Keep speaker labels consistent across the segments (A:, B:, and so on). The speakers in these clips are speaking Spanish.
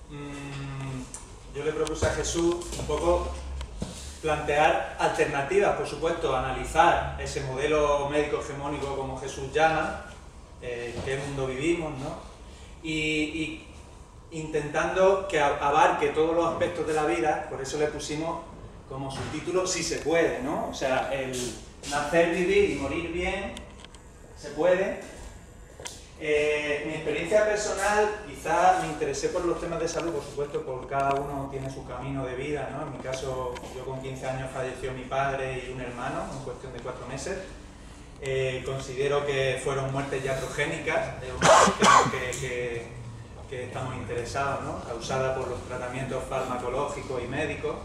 A: yo le propuse a Jesús un poco plantear alternativas, por supuesto, analizar ese modelo médico hegemónico como Jesús llama, en qué mundo vivimos, ¿no? Y intentando que abarque todos los aspectos de la vida, por eso le pusimos como subtítulo Si se puede, ¿no? O sea, el nacer, vivir y morir bien, se puede. Mi experiencia personal, quizás me interesé por los temas de salud, por supuesto, porque cada uno tiene su camino de vida, ¿no? En mi caso, yo con 15 años falleció mi padre y un hermano, en cuestión de 4 meses. Considero que fueron muertes iatrogénicas, que estamos interesados, ¿no? Causadas por los tratamientos farmacológicos y médicos.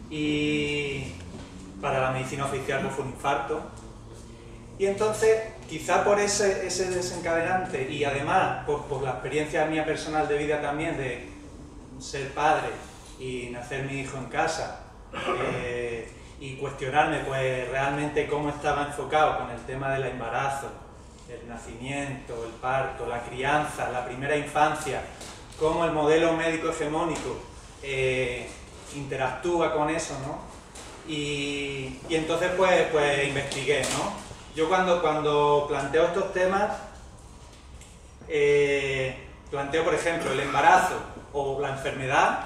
A: Y para la medicina oficial pues fue un infarto. Y entonces, quizá por ese desencadenante y además por la experiencia mía personal de vida también de ser padre y nacer mi hijo en casa y cuestionarme pues realmente cómo estaba enfocado con el tema del embarazo, el nacimiento, el parto, la crianza, la primera infancia, cómo el modelo médico hegemónico interactúa con eso, ¿no? Y entonces pues investigué, ¿no? Yo cuando planteo estos temas, planteo por ejemplo el embarazo o la enfermedad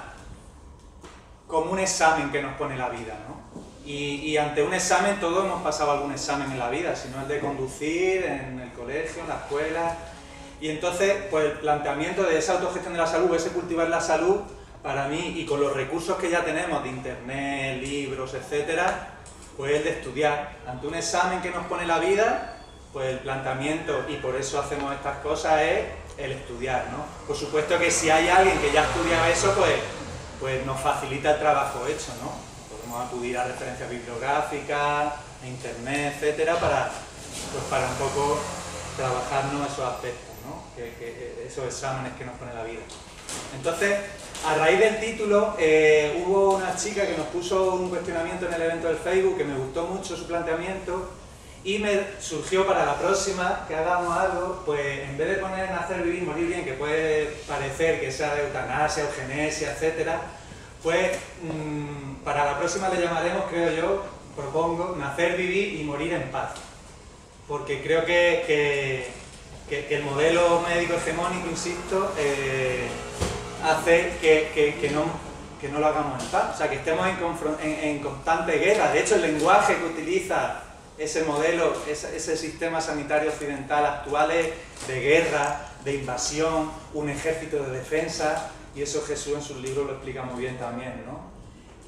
A: como un examen que nos pone la vida, ¿no? Y ante un examen, todos hemos pasado algún examen en la vida, si no el de conducir, en el colegio, en la escuela. Y entonces, pues el planteamiento de esa autogestión de la salud, ese cultivar la salud, para mí, y con los recursos que ya tenemos de internet, libros, etcétera, pues el de estudiar. Ante un examen que nos pone la vida, pues el planteamiento, y por eso hacemos estas cosas, es el estudiar, ¿no? Por supuesto que si hay alguien que ya ha estudiado eso, pues nos facilita el trabajo hecho, ¿no? Podemos acudir a referencias bibliográficas, a internet, etcétera, para un poco trabajarnos esos aspectos, ¿no? Esos exámenes que nos pone la vida. Entonces, a raíz del título, hubo una chica que nos puso un cuestionamiento en el evento del Facebook, que me gustó mucho su planteamiento, y me surgió para la próxima que hagamos algo, pues en vez de poner nacer, vivir, morir bien, que puede parecer que sea de eutanasia, eugenesia, etcétera, pues para la próxima le llamaremos, creo yo, propongo, nacer, vivir y morir en paz. Porque creo que el modelo médico hegemónico, insisto, hace que no lo hagamos en paz. O sea, que estemos en constante guerra. De hecho, el lenguaje que utiliza ese modelo, ese sistema sanitario occidental actual es de guerra, de invasión, un ejército de defensa, y eso Jesús en sus libros lo explica muy bien también, ¿no?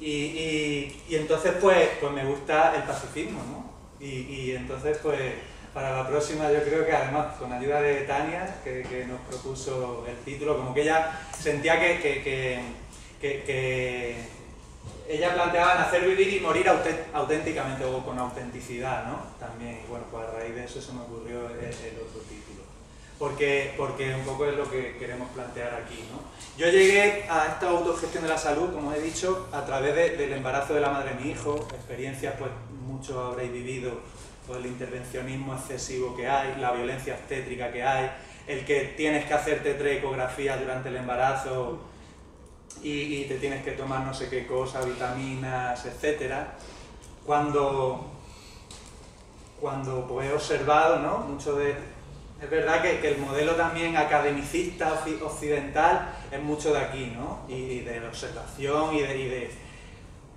A: Y entonces pues me gusta el pacifismo, ¿no? Y entonces pues para la próxima yo creo que además con ayuda de Tania, que nos propuso el título, como que ella sentía que ella planteaba nacer, vivir y morir auténticamente o con autenticidad, ¿no? También, y bueno, pues a raíz de eso se me ocurrió el otro título. Porque un poco es lo que queremos plantear aquí, ¿no? Yo llegué a esta autogestión de la salud, como he dicho, a través del embarazo de la madre de mi hijo, experiencias pues muchos habréis vivido, pues el intervencionismo excesivo que hay, la violencia obstétrica que hay, el que tienes que hacerte 3 ecografías durante el embarazo y te tienes que tomar no sé qué cosa, vitaminas, etcétera. Cuando pues he observado, ¿no? Mucho de... Es verdad que el modelo también academicista occidental es mucho de aquí, ¿no? Y de la observación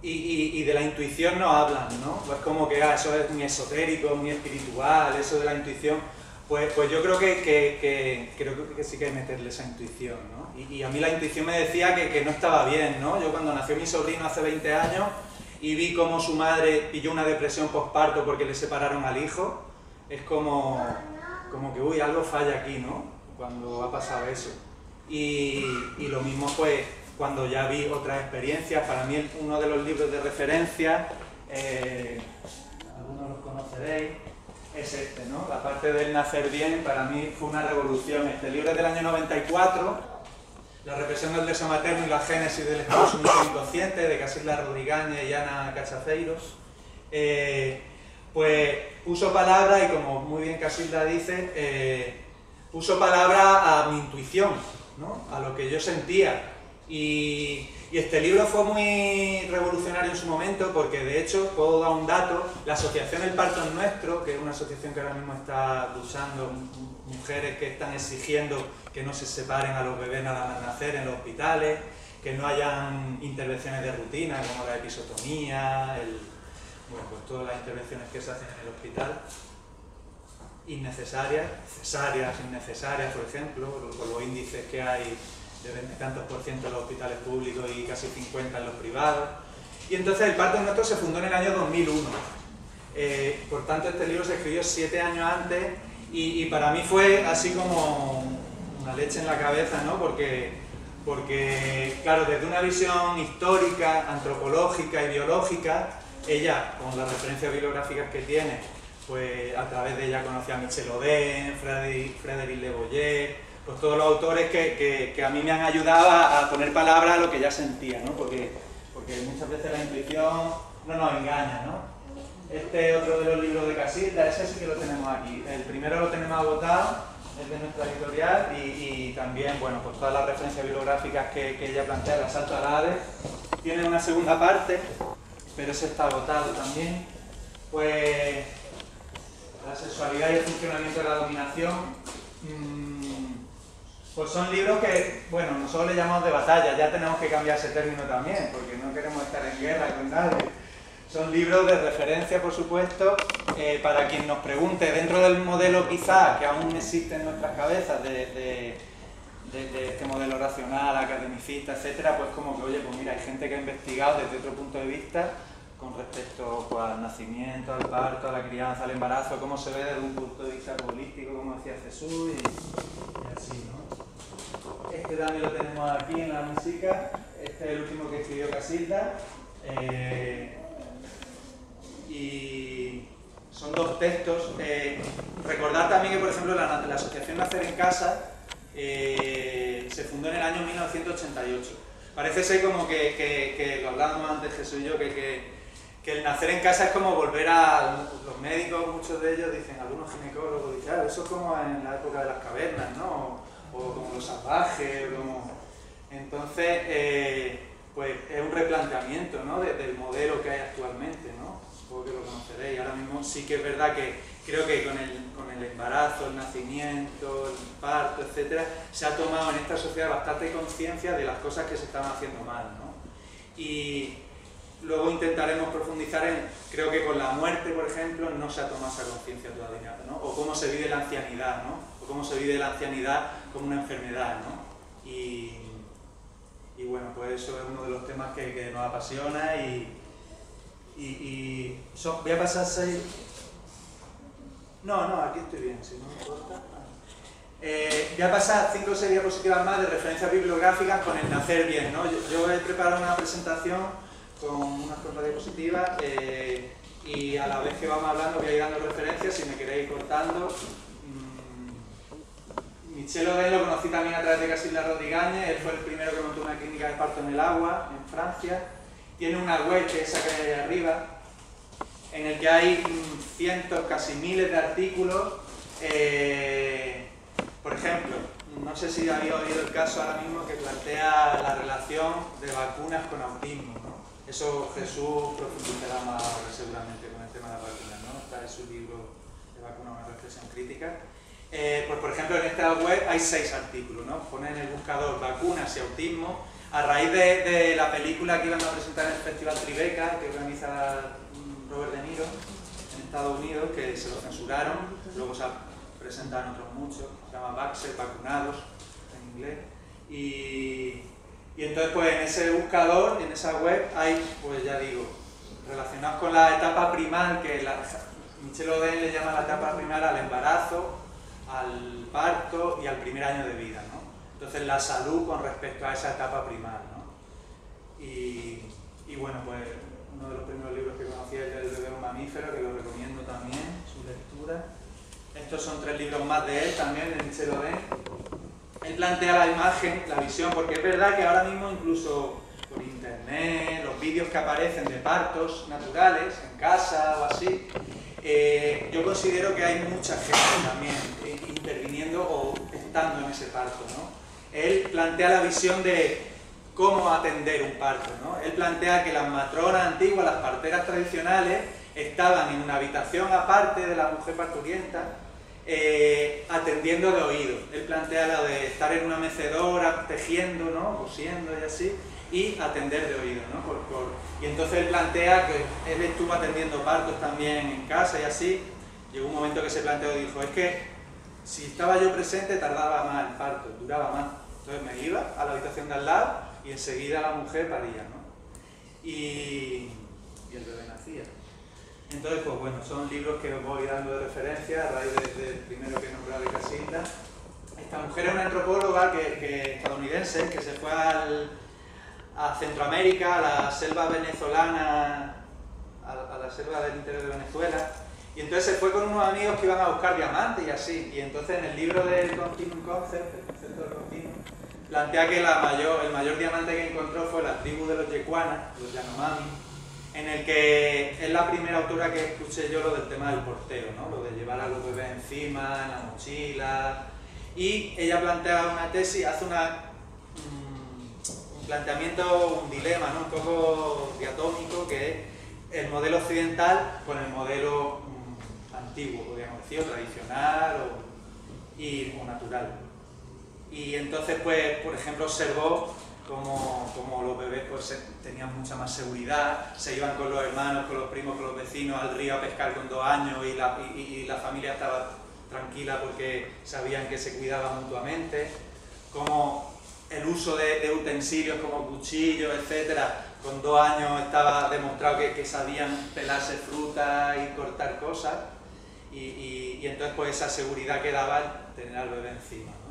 A: y de la intuición no hablan, ¿no? Pues como que eso es muy esotérico, muy espiritual, eso de la intuición. Pues yo creo que sí que hay que meterle esa intuición, ¿no? Y a mí la intuición me decía que no estaba bien, ¿no? Yo cuando nació mi sobrino hace 20 años y vi cómo su madre pilló una depresión postparto porque le separaron al hijo, es como que, uy, algo falla aquí, ¿no? Cuando ha pasado eso. Y lo mismo pues cuando ya vi otras experiencias. Para mí uno de los libros de referencia, algunos los conoceréis, es este, ¿no? La parte del nacer bien, para mí fue una revolución. Este libro es del año 94, La represión del deseo materno y la génesis del esposo inconsciente, de Casilda Rodrigañez y Ana Cachaceiros. Pues puso palabra, y como muy bien Casilda dice, puso palabra a mi intuición, ¿no? A lo que yo sentía. Y este libro fue muy revolucionario en su momento porque, de hecho, puedo dar un dato, la asociación El Parto es Nuestro, que es una asociación que ahora mismo está luchando, mujeres que están exigiendo que no se separen a los bebés nada más nacer en los hospitales, que no hayan intervenciones de rutina como la episotomía, bueno, pues todas las intervenciones que se hacen en el hospital, innecesarias, cesáreas innecesarias, por ejemplo, con los índices que hay de 20 y tantos % en los hospitales públicos y casi 50% en los privados. Y entonces El Parto es Nuestro se fundó en el año 2001. Por tanto, este libro se escribió 7 años antes y para mí fue así como una leche en la cabeza, ¿no? Porque, claro, desde una visión histórica, antropológica y biológica, ella, con las referencias bibliográficas que tiene, pues a través de ella conocía a Michel Oden, Frédéric Le Boyer, pues todos los autores que a mí me han ayudado a poner palabra a lo que ya sentía, ¿no? Porque muchas veces la intuición no nos engaña, ¿no? Este es otro de los libros de Casilda, ese sí que lo tenemos aquí. El primero lo tenemos agotado, es de nuestra editorial y también, bueno, pues todas las referencias bibliográficas que ella plantea, el asalto al Hades, tiene una segunda parte, pero ese está agotado también. Pues la sexualidad y el funcionamiento de la dominación, pues son libros que, bueno, nosotros le llamamos de batalla, ya tenemos que cambiar ese término también, porque no queremos estar en guerra con nadie. Son libros de referencia, por supuesto, para quien nos pregunte, dentro del modelo quizá que aún existe en nuestras cabezas de este modelo racional, academicista, etcétera, pues como que, oye, pues mira, hay gente que ha investigado desde otro punto de vista con respecto pues, al nacimiento, al parto, a la crianza, al embarazo, cómo se ve desde un punto de vista político, como decía Jesús, y así, ¿no? Este también lo tenemos aquí en la música, este es el último que escribió Casilda, y son 2 textos. Recordar también que, por ejemplo, la Asociación Nacer en Casa se fundó en el año 1988. Parece ser como que lo hablábamos antes Jesús y yo, que el nacer en casa es como volver a... Los médicos, muchos de ellos dicen, algunos ginecólogos dicen, claro, eso es como en la época de las cavernas, ¿no? O como los salvajes, como... Entonces, pues es un replanteamiento, ¿no? Del modelo que hay actualmente, ¿no? Supongo que lo conoceréis. Ahora mismo sí que es verdad que creo que con el embarazo, el nacimiento, el parto, etcétera, se ha tomado en esta sociedad bastante conciencia de las cosas que se estaban haciendo mal, ¿no? Y luego intentaremos profundizar en, creo que con la muerte, por ejemplo, no se ha tomado esa conciencia todavía, ¿no? O cómo se vive la ancianidad, ¿no? O cómo se vive la ancianidad como una enfermedad, ¿no? Y bueno, pues eso es uno de los temas que nos apasiona voy a pasar 6... No, aquí estoy bien, si no me importa. Voy a pasar 5 o 6 diapositivas más de referencias bibliográficas con el nacer bien, ¿no? Yo he preparado una presentación con unas cuantas diapositivas y a la vez que vamos hablando voy a ir dando referencias si me queréis ir cortando. Michel Oden lo conocí también a través de Casilda Rodigañez, él fue el primero que montó una clínica de parto en el agua, en Francia. Tiene una web, que es esa que hay ahí arriba, en el que hay cientos, casi miles de artículos. Por ejemplo, no sé si habéis oído el caso ahora mismo que plantea la relación de vacunas con autismo, ¿no? Eso Jesús profundizará más ahora seguramente con el tema de las vacunas, ¿no? Está en su libro de vacunas, una reflexión crítica. Pues por ejemplo en esta web hay 6 artículos, ¿no? Ponen en el buscador vacunas y autismo a raíz de la película que iban a presentar en el Festival Tribeca que organiza Robert De Niro en Estados Unidos, que se lo censuraron, luego se presentan otros muchos, se llama Baxter, vacunados en inglés, y entonces pues en ese buscador, en esa web hay, pues ya digo, relacionados con la etapa primal, que Michel Oden le llama la etapa primal al embarazo, al parto y al primer año de vida, ¿no? Entonces la salud con respecto a esa etapa primal, ¿no? Y bueno, pues uno de los primeros libros que conocí es El bebé un mamífero, que lo recomiendo también, su lectura. Estos son 3 libros más de él también, de Michel Oden. Él plantea la imagen, la visión, porque es verdad que ahora mismo incluso por internet, los vídeos que aparecen de partos naturales, en casa o así, yo considero que hay mucha gente también interviniendo o estando en ese parto, ¿no? Él plantea la visión de cómo atender un parto, ¿no? Él plantea que las matronas antiguas, las parteras tradicionales, estaban en una habitación aparte de la mujer parturienta, atendiendo de oído. Él plantea lo de estar en una mecedora, tejiendo, ¿no? Cosiendo y así, y atender de oído, ¿no? Y entonces él plantea que él estuvo atendiendo partos también en casa y así. Llegó un momento que se planteó y dijo, es que si estaba yo presente tardaba más el parto, duraba más. Entonces me iba a la habitación de al lado y enseguida la mujer paría, ¿no? Y el bebé nacía. Entonces, pues bueno, son libros que os voy dando de referencia a raíz del primero que he nombrado de Casilda. Esta mujer es una antropóloga estadounidense que se fue a Centroamérica, a la selva venezolana, a la selva del interior de Venezuela, y entonces se fue con unos amigos que iban a buscar diamantes y así. Y entonces en el libro del Continuum Concept, el concepto del continuum, plantea que el mayor diamante que encontró fue la tribu de los Yecuana, los Yanomami, en el que es la primera autora que escuché yo lo del tema del porteo, ¿no? Lo de llevar a los bebés encima, en la mochila. Y ella plantea una tesis, hace un planteamiento, un dilema, ¿no? Un poco diatómico, que es el modelo occidental con el modelo antiguo, podríamos decir, o tradicional o natural. Y entonces, pues, por ejemplo, observó como los bebés pues, tenían mucha más seguridad, se iban con los hermanos, con los primos, con los vecinos al río a pescar con 2 años y la familia estaba tranquila porque sabían que se cuidaban mutuamente, como el uso de utensilios como cuchillos, etcétera, con 2 años estaba demostrado que sabían pelarse frutas y cortar cosas, y entonces pues esa seguridad que daba el tener al bebé encima, ¿no?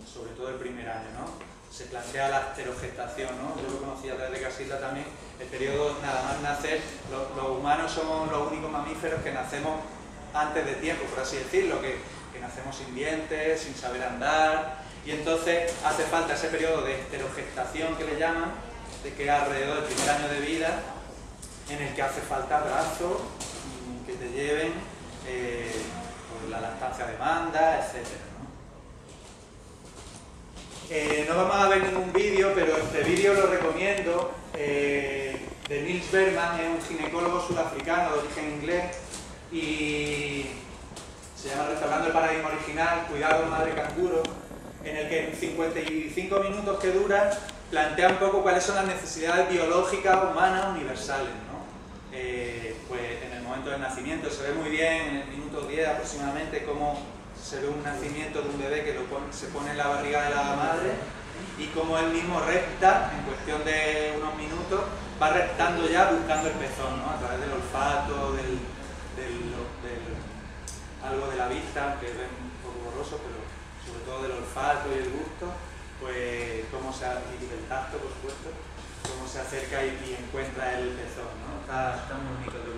A: Sobre todo el primer año, ¿no? Se plantea la esterogestación, ¿no? Yo lo conocía a través de Casilda también, el periodo nada más nacer, los humanos somos los únicos mamíferos que nacemos antes de tiempo, por así decirlo, que nacemos sin dientes, sin saber andar, y entonces hace falta ese periodo de esterogestación que le llaman, de que es alrededor del primer año de vida, en el que hace falta brazos que te lleven, pues la lactancia de manda, etc. No vamos a ver ningún vídeo, pero este vídeo lo recomiendo, de Niels Bergman, es un ginecólogo sudafricano de origen inglés y se llama Restaurando el Paradigma Original, Cuidado Madre Canguro, en el que en 55 minutos que dura plantea un poco cuáles son las necesidades biológicas humanas universales, ¿no? Pues en el momento del nacimiento se ve muy bien, en el minuto 10 aproximadamente, cómo se ve un nacimiento de un bebé que se pone en la barriga de la madre y como él mismo repta, en cuestión de unos minutos, va reptando ya buscando el pezón, ¿no? A través del olfato, algo de la vista, que es un poco borroso, pero sobre todo del olfato y el gusto, pues y del tacto, por supuesto, cómo se acerca y encuentra el pezón, ¿no? Está muy bonito.